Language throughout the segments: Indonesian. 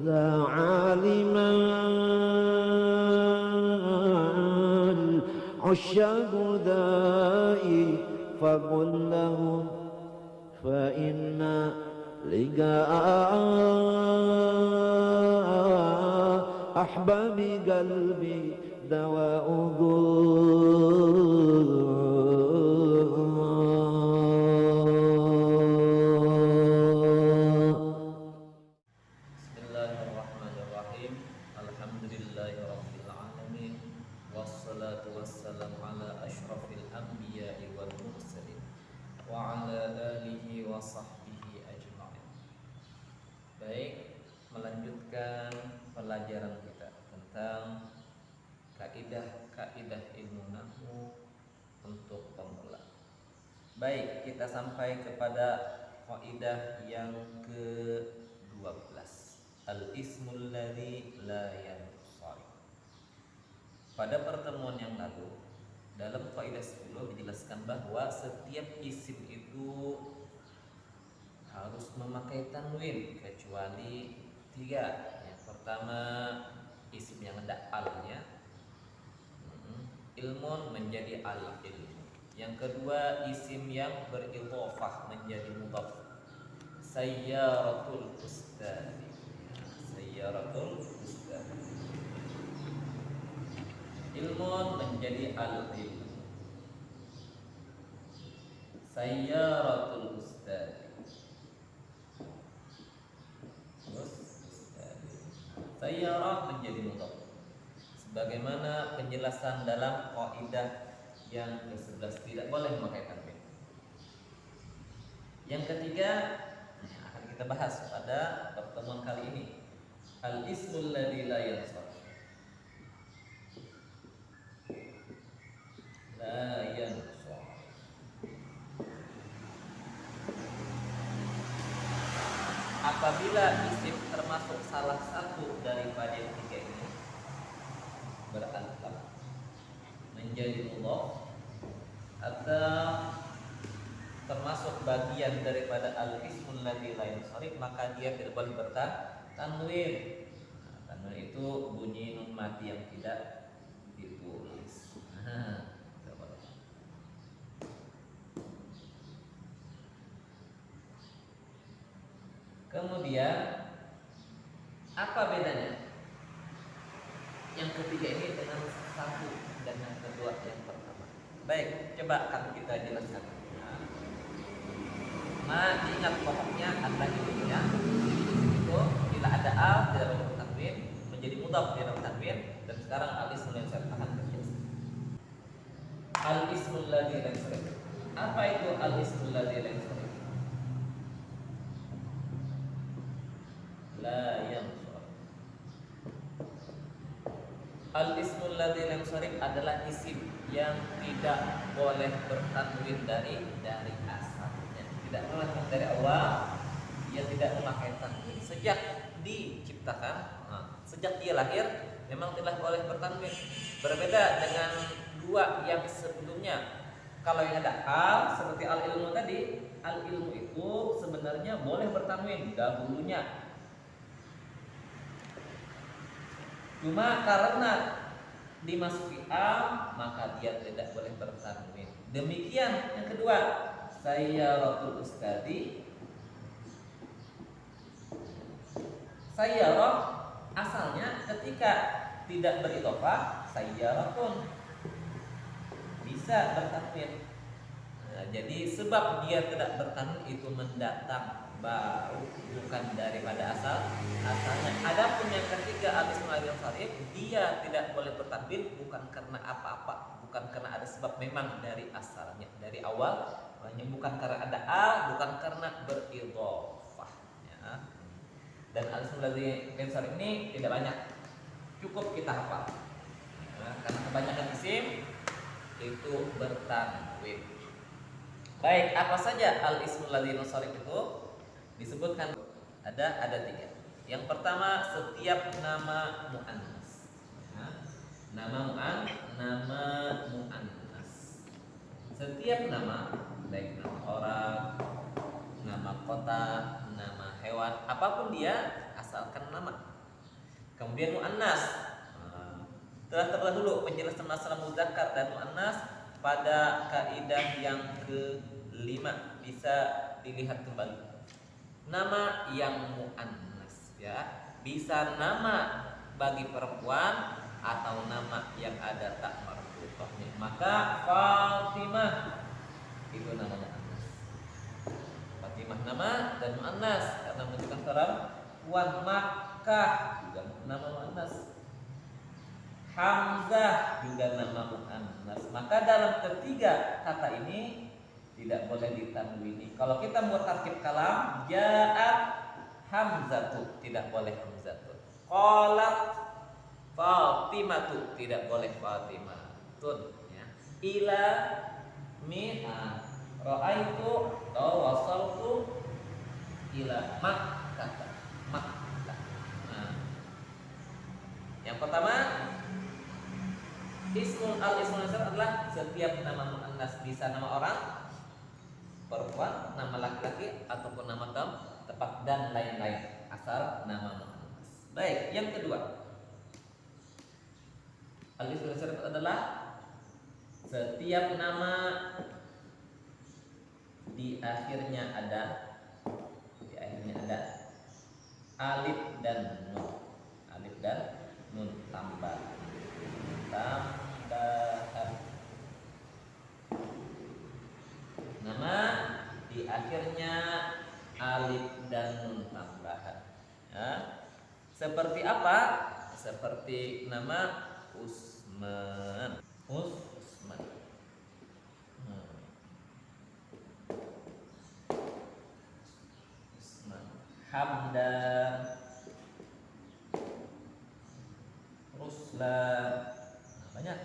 ذا عالما عشاق دائي فقل لهم فإن لقاء أحباب قلبي دواؤه Bismillahirrahmanirrahim. Alhamdulillahirabbil alamin. Wassalatu wassalamu ala asyrafil anbiya'i wal mursalin wa ala alihi wa sahbihi ajma'in. Baik, melanjutkan pelajaran kita tentang kaidah-kaidah ilmu nahwu untuk pemula. Baik, kita sampai kepada kaidah yang ke-12. Al-ismul ladzi la yansharif. Pada pertemuan yang lalu, dalam kaidah 10 dijelaskan bahwa setiap isim itu harus memakai tanwin kecuali 3. Yang pertama, isim yang ada alnya, ilmun menjadi al-ilm. Yang kedua, isim yang beridhofah menjadi mudhaf. Sayyaratul ustadi, sayyaratul ustadi. Ilmun menjadi al-ilm. Sayyaratul ustadi. Terus ustadi. Sayyarah menjadi mudhaf. Sebagaimana penjelasan dalam kaidah yang ke-11 tidak boleh memakai tanwin. Yang ketiga yang akan kita bahas pada pertemuan kali ini, al-ismul ladzi la yansharif. La yansharif. Apabila isim termasuk salah satu daripada yang tiga ini berantam menjadi mudhaf atau termasuk bagian daripada al-ismul ladzi la yansharif, maka dia tidak boleh bertanwin. Tanwin itu bunyi nun mati yang tidak ditulis. Kemudian apa bedanya yang ketiga ini dengan satu dan yang kedua yang pertama? Baik, coba akan kita jelaskan. Ingat pokoknya adalah itu ya. Itu bila ada al tidak boleh bertanwin, menjadi mudhaf tidak bertanwin, dan sekarang al-ismul ladzi akan berjelaskan. Al-ismul ladzi la yansharif. Apa itu al-ismul ladzi la yansharif? La yansharif. Al-ismul ladzi la yansharif adalah isim yang tidak boleh bertanwin dari asalnya. Tidak boleh dari awal, dia tidak memakai tanwin. Sejak diciptakan, sejak dia lahir, memang tidak boleh bertanwin. Berbeda dengan dua yang sebelumnya. Kalau yang ada al, seperti al-ilmu tadi, al-ilmu itu sebenarnya boleh bertanwin dahulunya. Cuma karena dimasuki al, maka dia tidak boleh bertanwin. Demikian yang kedua, sayyaratul ustadi. Sayyarah asalnya ketika tidak beridhofah, sayyaratun, bisa bertanwin. Jadi sebab dia tidak bertanwin itu mendatang baru, bukan daripada asalnya. Adapun yang ketiga, al-ismul ladzi la yansharif, dia tidak boleh bertanwin bukan karena apa-apa, bukan karena ada sebab, memang dari asalnya, dari awal, bukan karena ada al, bukan karena beridhofah ya. Dan al-ismul ladzi la yansharif ini tidak banyak, cukup kita hafal karena kebanyakan isim itu bertanwin. Baik, apa saja al-ismul ladzi la yansharif itu? Disebutkan ada 3. Yang pertama, setiap nama muannas. Nama muannas. Setiap nama, baik nama orang, nama kota, nama hewan, apapun dia, asalkan nama. Kemudian muannas. Telah terdahulu penjelasan masalah muzakkar dan muannas pada kaidah yang kelima, bisa dilihat kembali. Nama yang muannas ya, bisa nama bagi perempuan atau nama yang ada tak marfu'ahnya. Maka Fatimah itu namanya muannas. Fatimah nama dan muannas karena menunjukkan perempuan. Makkah juga nama muannas. Hamzah juga nama muannas. Maka dalam ketiga kata ini tidak boleh ditanwini. Kalau kita buat tarkib kalam, ja'at hamzatu, tidak boleh hamzatu. Qalat Fatimatu, tidak boleh Fatimatun ya. Ila mi'a ra'aitu atau wasaltu ila Makkah. Makkah. Nah, yang pertama, ismul nasab adalah setiap nama muannas, bisa nama orang, perempuan, nama laki-laki ataupun nama tempat dan lain-lain, asal nama muannas. Baik, yang kedua, al-ismul nasab adalah setiap nama di akhirnya ada alif dan nun. Alif dan nun tambahan. Nama di akhirnya alif dan nun tambahan ya. Seperti apa? Seperti nama Usman. Usman. Usman. Hamdan. Ruslan. Banyak.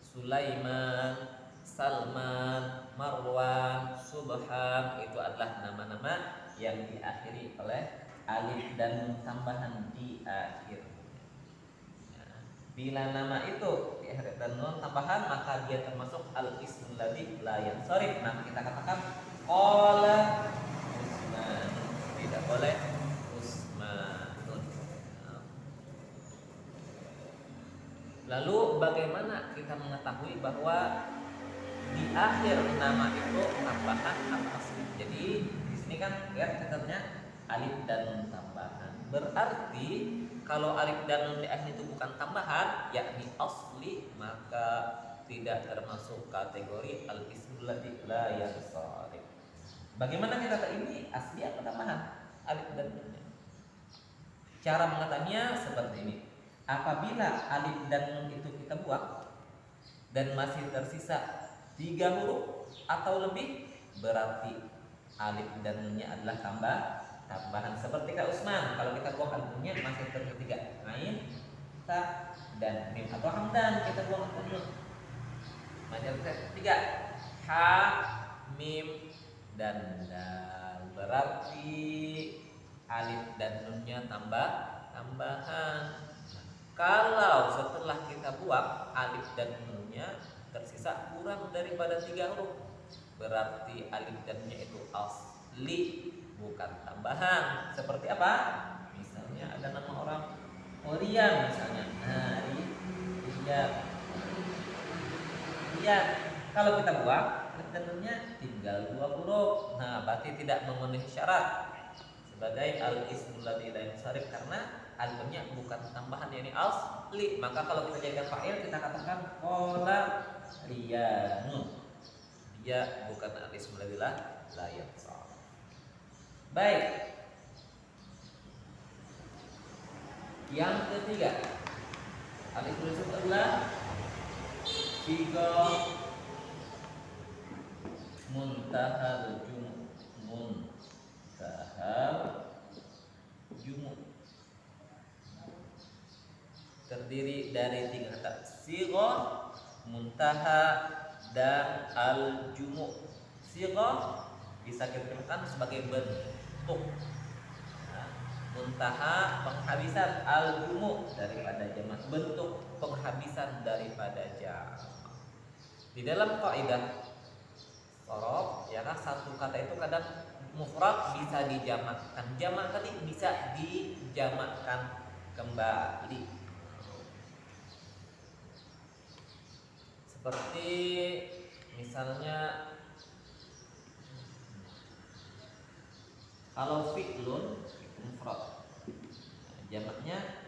Sulaiman, Salman, Marwan, Subhan, itu adalah nama-nama yang diakhiri oleh alif dan nun tambahan di akhir. Ya. Bila nama itu diakhiri dan nun tambahan, maka dia termasuk al-ismul ladzi la yansharif. Nah, kita katakan qala Usman, tidak boleh Usmanun. Lalu bagaimana kita mengetahui bahwa di akhir nama itu tambahan atau asli? Jadi di sini kan lihat katanya alif dan nun tambahan. Berarti kalau alif dan nun di akhir itu bukan tambahan, yakni asli, maka tidak termasuk kategori al-ismul ladzi la yansharif. Bagaimana kita tahu ini asli atau tambahan? Alif dan nunnya. Cara mengetahuinya seperti ini. Apabila alif dan nun itu kita buang dan masih tersisa 3 huruf atau lebih, berarti alif dan nunnya adalah tambahan. Seperti Kak Usman, kalau kita buang alif nunnya masih tersisa 3, ain, ta, dan mim. Atau Hamdan, kita buang alif nun masih tersisa 3, ha, mim, dan dal. Berarti alif dan nunnya tambahan. Kalau setelah kita buang alif dan nunnya tersisa kurang daripada 3 huruf, berarti alif dan nunnya itu asli, bukan tambahan. Seperti apa? Misalnya ada nama orang Rian misalnya. Nah, Rian. Kalau kita buang alif dan nunnya tinggal 2 huruf. Nah, berarti tidak memenuhi syarat sebagai al-ismul ladzi la yansharif karena alifnya bukan tambahan, yakni asli. Maka kalau kita jadikan fa'il, kita katakan qala Riyanun. Dia bukan al-ismul ladzi la yansharif. Baik. Yang ketiga, al-ismul ladzi adalah sigha muntahal jumu'. Terdiri dari 3 kata, sigha, muntaha, dan al-jumu'. Sigha bisa kita terjemahkan sebagai bentuk, muntaha penghabisan, al-jumu' daripada jamak, bentuk penghabisan daripada jamak. Di dalam kaidah sorof, ya kan, satu kata itu kadang mufrad bisa dijamakkan, jamak tadi bisa dijamakkan. kembali. Seperti misalnya kalau fi'lun mufrad, jamaknya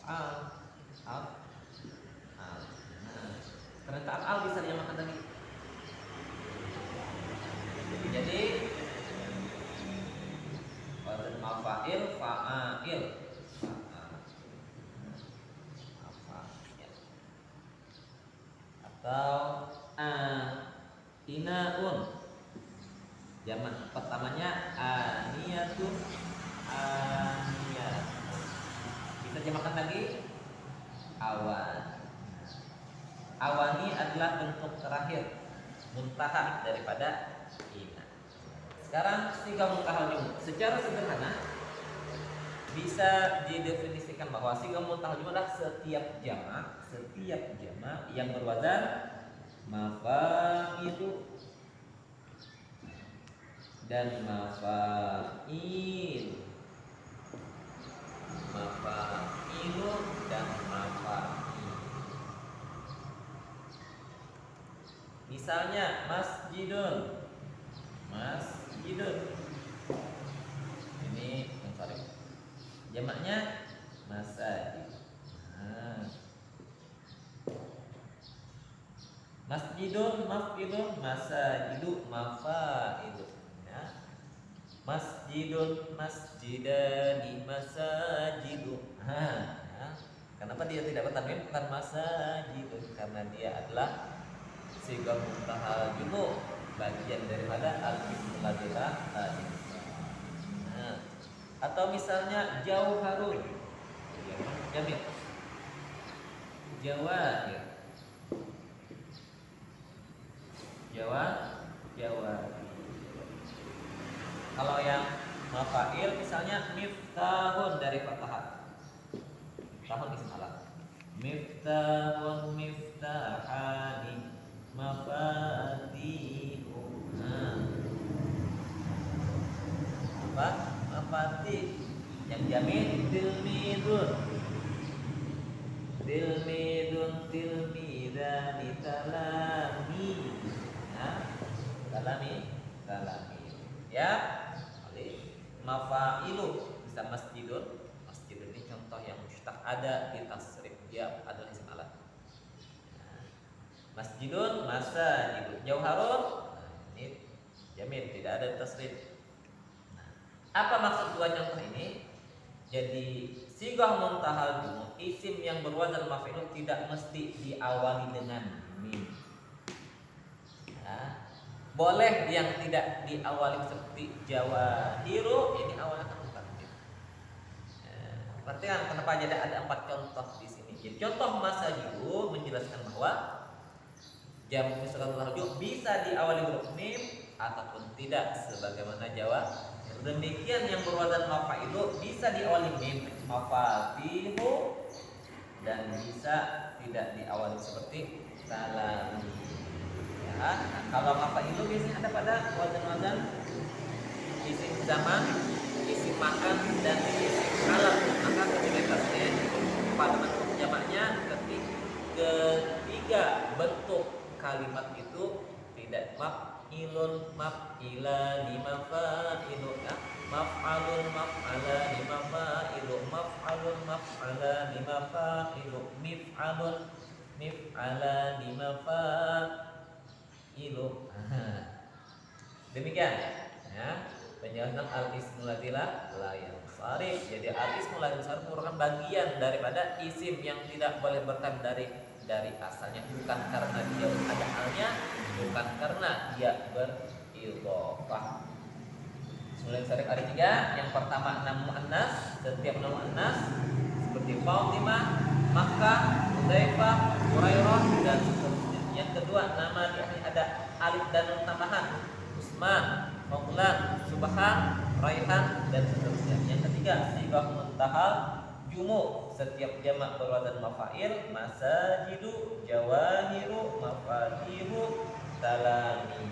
al. Ternyata al bisa dijamakkan lagi. Jadi wazan mafa'il fa'ail. Atau inaun, jamak pertamanya aniyatun, aniyat. Bisa dimakan lagi awan. Awani adalah bentuk terakhir muntaha daripada ina. Sekarang siga muntahal jumlah secara sederhana bisa didefinisikan bahwa siga muntahal jumlah adalah setiap jamak yang berwazan mafailu dan mafailu dan mafail. Misalnya masjidun. Ini sorry. Jamaknya masajid. Masjidun, masajidu, mafaidu. Ya. Masjidun, masjidani, masajidu. Ya. Kenapa dia tidak bertanwin bukan masajidun? Karena dia adalah siga muntahal jumlah, bagian daripada al-ismul ladzi. Atau misalnya jauharun, jamil, jawahir, jawahir. Kalau yang mafail misalnya miftahun dari fathah. Miftahun isim alam. Miftahun, miftahani, mafatihu. Apa? Mafatih. Yang jamin tilmidun, tilmidani, talami. Talami. Ya. Mafailu bisa masjidun. Masjidun ini contoh yang mustaq ada di tasrif, dia adalah isim alam. Masjidun, masajidun. Jauharun, ini jamin tidak ada tasrif. Apa maksud dua contoh ini? Jadi sigah muntahal jumlah, isim yang berwazan maf'il tidak mesti diawali dengan mim. Ya. Boleh yang tidak diawali seperti jawahiru, ini awalnya kan bukan mim. Perhatikan kenapa ada 4 contoh di sini. Jadi contoh masajidu menjelaskan bahwa jamak mustatir marfu' bisa diawali huruf mim ataupun tidak sebagaimana Jawa. Demikian yang berwazan mafailu bisa diawali mim, mafatihu, dan bisa tidak diawali seperti talami. Ya, nah, kalau mafailu biasanya ada pada wazan-wazan isim zaman, isim makan, dan isim alam. Maka ketika tasnya pada bentuk jamaknya ketiga bentuk kalimat itu tidak maf'ilun, maf'ilani, maf'ilu, ya. Maf'alun, maf'alani, maf'ilu, maf'alun, maf'alani, maf'ilu, mif'alun, mif'alani, maf'ilu. Demikian ya penjelasan al-ismul ladzi la yansarif. Jadi al-ismul ladzi yansarif merupakan bagian daripada isim yang tidak boleh berkan dari asalnya, bukan karena dia ada halnya, bukan karena dia beridhofah. Ismul ladzi yansarif ada 3. Yang pertama nama muannas, setiap nama muannas seperti Fatimah, Makkah, Hudzaifah, Hurairah, dan seterusnya. Yang kedua nama di akhir ada alif dan nun tambahan, Usman, Maulan, Subhan, Raihan, dan seterusnya. Yang ketiga sigah muntahal jumu, setiap jamak berwazan mafail, masajidu, jawahiru, mafatihu, talami.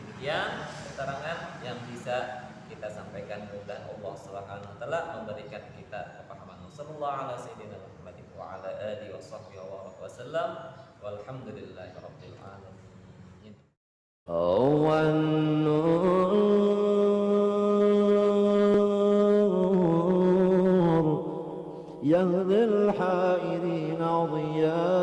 Demikian keterangan yang bisa kita kita sampaikan mudah Allah Subhanahu wa taala memberikan kita kepahaman. Sallallahu ala sayyidina Muhammad wa ala alihi wasallam. Walhamdulillahirabbil alamin. هو النور يهدي الحائرين ضياء